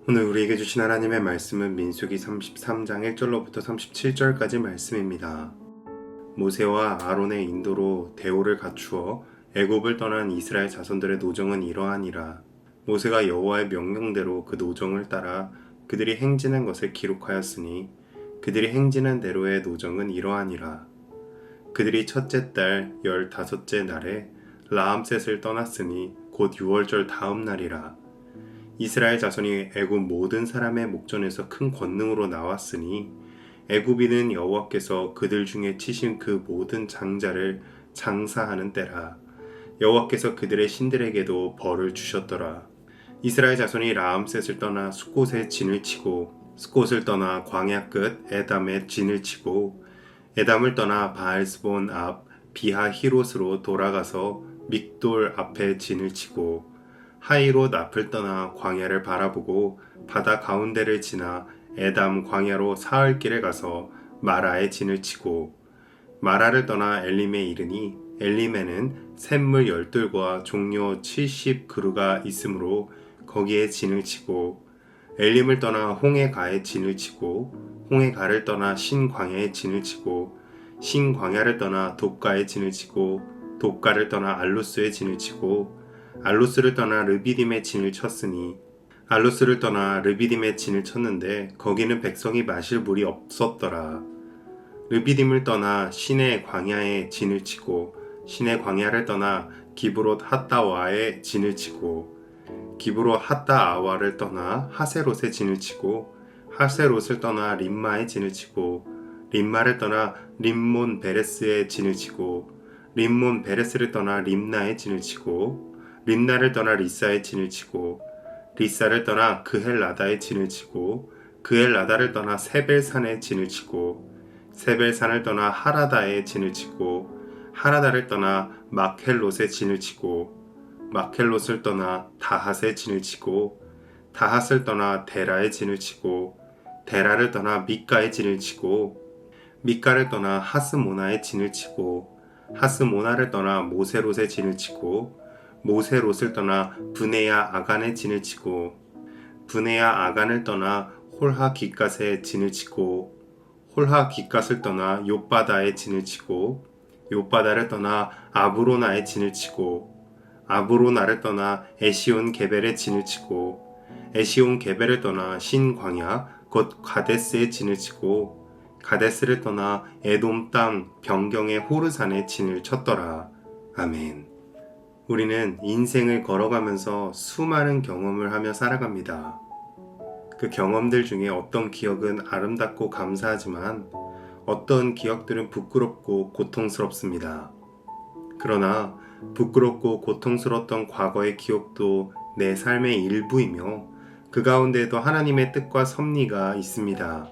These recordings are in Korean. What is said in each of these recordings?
오늘 우리에게 주신 하나님의 말씀은 민수기 33장 1절로부터 37절까지 말씀입니다. 모세와 아론의 인도로 대오를 갖추어 애굽을 떠난 이스라엘 자손들의 노정은 이러하니라. 모세가 여호와의 명령대로 그 노정을 따라 그들이 행진한 것을 기록하였으니 그들이 행진한 대로의 노정은 이러하니라. 그들이 첫째 달 15째 날에 라암셋을 떠났으니 곧 6월절 다음 날이라. 이스라엘 자손이 애굽 모든 사람의 목전에서 큰 권능으로 나왔으니 애굽인은 여호와께서 그들 중에 치신 그 모든 장자를 장사하는 때라. 여호와께서 그들의 신들에게도 벌을 주셨더라. 이스라엘 자손이 라암셋을 떠나 숫곳에 진을 치고 숫곳을 떠나 광야 끝 에담에 진을 치고 에담을 떠나 바알스본 앞 비하히롯으로 돌아가서 믹돌 앞에 진을 치고 하이롯 앞을 떠나 광야를 바라보고 바다 가운데를 지나 에담 광야로 사흘길에 가서 마라에 진을 치고 마라를 떠나 엘림에 이르니 엘림에는 샘물 12과 종료 70그루가 있으므로 거기에 진을 치고 엘림을 떠나 홍해가에 진을 치고 홍해가를 떠나 신광야에 진을 치고 신광야를 떠나 돕가에 진을 치고 돕가를 떠나 알루스에 진을 치고 알루스를 떠나 르비딤에 진을 쳤으니 알루스를 떠나 르비딤에 진을 쳤는데 거기는 백성이 마실 물이 없었더라. 르비딤을 떠나 신의 광야에 진을 치고 신의 광야를 떠나 기브롯 핫다와에 진을 치고 기브롯 핫다아와를 떠나 하세롯에 진을 치고 하세롯을 떠나 림마에 진을 치고 림마를 떠나 림몬 베레스에 진을 치고 림몬 베레스를 떠나 림나에 진을 치고 림나를 떠나 리사에 진을 치고 리사를 떠나 그헬라다에 진을 치고 그헬라다를 떠나 세벨산에 진을 치고 세벨산을 떠나 하라다에 진을 치고 하라다를 떠나 마켈롯에 진을 치고 마켈롯을 떠나 다핫에 진을 치고 다핫을 떠나 데라에 진을 치고 데라를 떠나 미가에 진을 치고 미가를 떠나 하스모나에 진을 치고 하스모나를 떠나 모세롯에 진을 치고 모세롯을 떠나 브네야 아간에 진을 치고 브네야 아간을 떠나 홀하 기갓에 진을 치고 홀하 기갓을 떠나 욥바다에 진을 치고 욥바다를 떠나 아브로나에 진을 치고 아브로나를 떠나 에시온 게벨에 진을 치고 에시온 게벨을 떠나 신광야 곧 가데스에 진을 치고 가데스를 떠나 에돔 땅 변경의 호르산에 진을 쳤더라. 아멘. 우리는 인생을 걸어가면서 수많은 경험을 하며 살아갑니다. 그 경험들 중에 어떤 기억은 아름답고 감사하지만 어떤 기억들은 부끄럽고 고통스럽습니다. 그러나 부끄럽고 고통스러웠던 과거의 기억도 내 삶의 일부이며 그 가운데에도 하나님의 뜻과 섭리가 있습니다.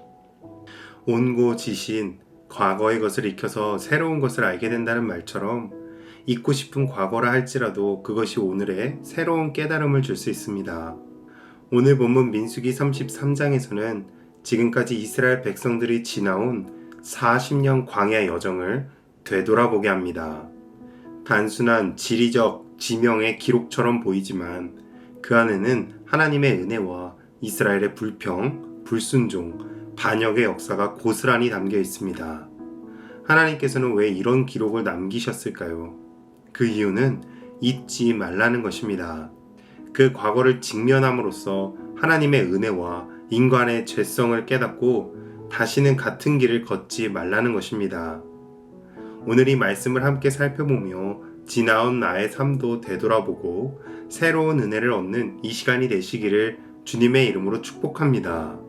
온고지신 과거의 것을 익혀서 새로운 것을 알게 된다는 말처럼 잊고 싶은 과거라 할지라도 그것이 오늘의 새로운 깨달음을 줄 수 있습니다. 오늘 본문 민수기 33장에서는 지금까지 이스라엘 백성들이 지나온 40년 광야 여정을 되돌아보게 합니다. 단순한 지리적 지명의 기록처럼 보이지만 그 안에는 하나님의 은혜와 이스라엘의 불평, 불순종, 반역의 역사가 고스란히 담겨 있습니다. 하나님께서는 왜 이런 기록을 남기셨을까요? 그 이유는 잊지 말라는 것입니다. 그 과거를 직면함으로써 하나님의 은혜와 인간의 죄성을 깨닫고 다시는 같은 길을 걷지 말라는 것입니다. 오늘 이 말씀을 함께 살펴보며 지나온 나의 삶도 되돌아보고 새로운 은혜를 얻는 이 시간이 되시기를 주님의 이름으로 축복합니다.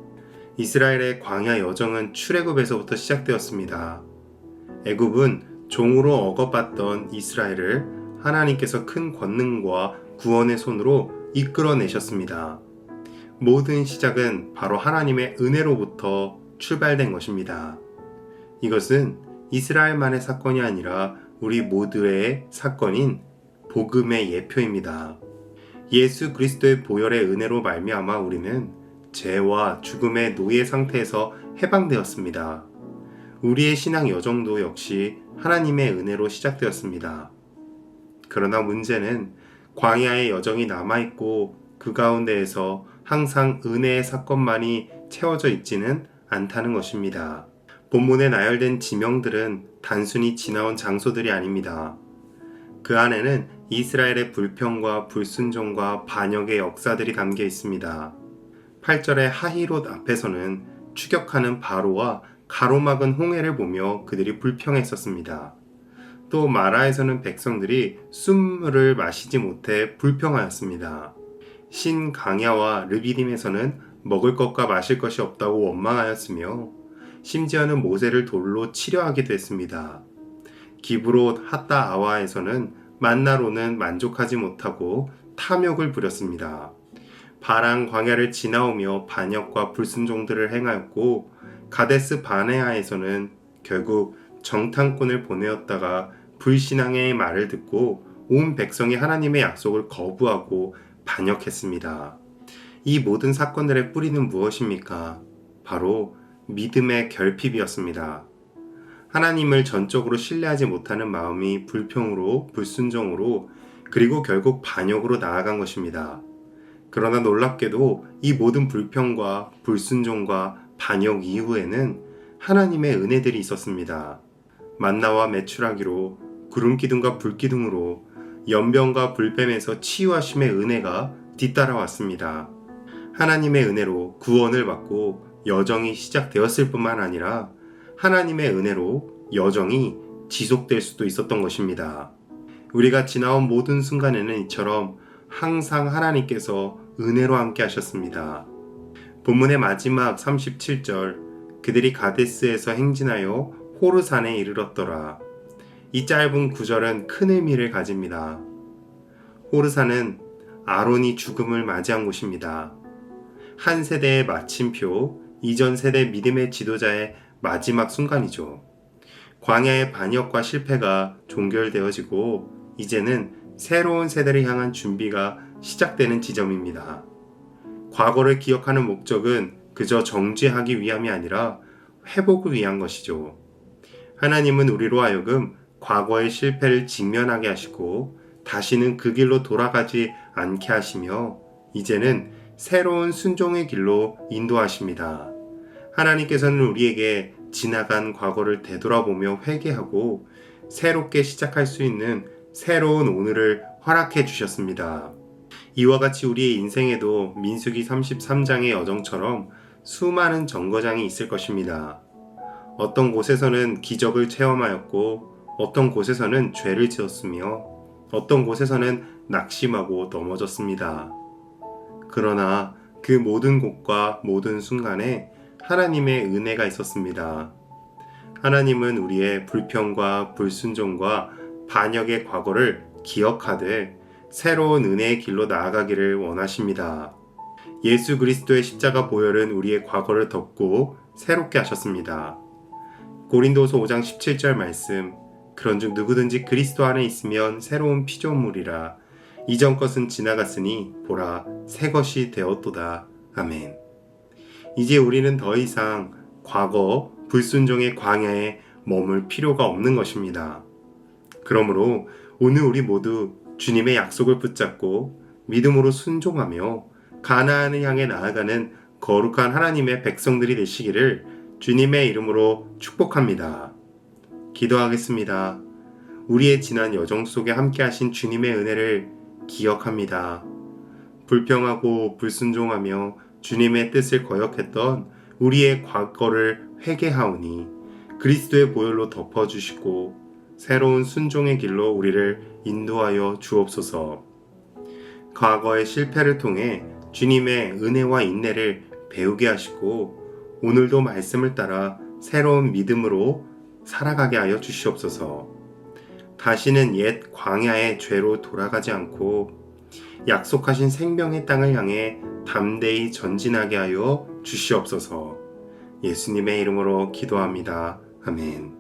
이스라엘의 광야 여정은 출애굽에서부터 시작되었습니다. 애굽은 종으로 억압받던 이스라엘을 하나님께서 큰 권능과 구원의 손으로 이끌어내셨습니다. 모든 시작은 바로 하나님의 은혜로부터 출발된 것입니다. 이것은 이스라엘만의 사건이 아니라 우리 모두의 사건인 복음의 예표입니다. 예수 그리스도의 보혈의 은혜로 말미암아 우리는 죄와 죽음의 노예 상태에서 해방되었습니다. 우리의 신앙 여정도 역시 하나님의 은혜로 시작되었습니다. 그러나 문제는 광야의 여정이 남아있고 그 가운데에서 항상 은혜의 사건만이 채워져 있지는 않다는 것입니다. 본문에 나열된 지명들은 단순히 지나온 장소들이 아닙니다. 그 안에는 이스라엘의 불평과 불순종과 반역의 역사들이 담겨 있습니다. 8절의 하히롯 앞에서는 추격하는 바로와 가로막은 홍해를 보며 그들이 불평했었습니다. 또 마라에서는 백성들이 숫물을 마시지 못해 불평하였습니다. 신강야와 르비딤에서는 먹을 것과 마실 것이 없다고 원망하였으며 심지어는 모세를 돌로 치려 하기도 했습니다. 기브롯 핫다 아와에서는 만나로는 만족하지 못하고 탐욕을 부렸습니다. 바랑 광야를 지나오며 반역과 불순종들을 행하였고 가데스 바네아에서는 결국 정탐꾼을 보내었다가 불신앙의 말을 듣고 온 백성이 하나님의 약속을 거부하고 반역했습니다. 이 모든 사건들의 뿌리는 무엇입니까? 바로 믿음의 결핍이었습니다. 하나님을 전적으로 신뢰하지 못하는 마음이 불평으로, 불순종으로, 그리고 결국 반역으로 나아간 것입니다. 그러나 놀랍게도 이 모든 불평과 불순종과 반역 이후에는 하나님의 은혜들이 있었습니다. 만나와 메추라기로, 구름기둥과 불기둥으로, 연병과 불뱀에서 치유하심의 은혜가 뒤따라왔습니다. 하나님의 은혜로 구원을 받고 여정이 시작되었을 뿐만 아니라 하나님의 은혜로 여정이 지속될 수도 있었던 것입니다. 우리가 지나온 모든 순간에는 이처럼 항상 하나님께서 은혜로 함께 하셨습니다. 본문의 마지막 37절, 그들이 가데스에서 행진하여 호르산에 이르렀더라. 이 짧은 구절은 큰 의미를 가집니다. 호르산은 아론이 죽음을 맞이한 곳입니다. 한 세대의 마침표, 이전 세대 믿음의 지도자의 마지막 순간이죠. 광야의 반역과 실패가 종결되어지고 이제는 새로운 세대를 향한 준비가 시작되는 지점입니다. 과거를 기억하는 목적은 그저 정죄하기 위함이 아니라 회복을 위한 것이죠. 하나님은 우리로 하여금 과거의 실패를 직면하게 하시고 다시는 그 길로 돌아가지 않게 하시며 이제는 새로운 순종의 길로 인도하십니다. 하나님께서는 우리에게 지나간 과거를 되돌아보며 회개하고 새롭게 시작할 수 있는 새로운 오늘을 허락해 주셨습니다. 이와 같이 우리의 인생에도 민수기 33장의 여정처럼 수많은 정거장이 있을 것입니다. 어떤 곳에서는 기적을 체험하였고 어떤 곳에서는 죄를 지었으며 어떤 곳에서는 낙심하고 넘어졌습니다. 그러나 그 모든 곳과 모든 순간에 하나님의 은혜가 있었습니다. 하나님은 우리의 불평과 불순종과 반역의 과거를 기억하되 새로운 은혜의 길로 나아가기를 원하십니다. 예수 그리스도의 십자가 보혈은 우리의 과거를 덮고 새롭게 하셨습니다. 고린도서 5장 17절 말씀, 그런즉 누구든지 그리스도 안에 있으면 새로운 피조물이라. 이전 것은 지나갔으니 보라 새 것이 되었도다. 아멘. 이제 우리는 더 이상 과거 불순종의 광야에 머물 필요가 없는 것입니다. 그러므로 오늘 우리 모두 주님의 약속을 붙잡고 믿음으로 순종하며 가나안을 향해 나아가는 거룩한 하나님의 백성들이 되시기를 주님의 이름으로 축복합니다. 기도하겠습니다. 우리의 지난 여정 속에 함께 하신 주님의 은혜를 기억합니다. 불평하고 불순종하며 주님의 뜻을 거역했던 우리의 과거를 회개하오니 그리스도의 보혈로 덮어주시고 새로운 순종의 길로 우리를 인도하여 주옵소서. 과거의 실패를 통해 주님의 은혜와 인내를 배우게 하시고 오늘도 말씀을 따라 새로운 믿음으로 살아가게 하여 주시옵소서. 다시는 옛 광야의 죄로 돌아가지 않고 약속하신 생명의 땅을 향해 담대히 전진하게 하여 주시옵소서. 예수님의 이름으로 기도합니다. 아멘.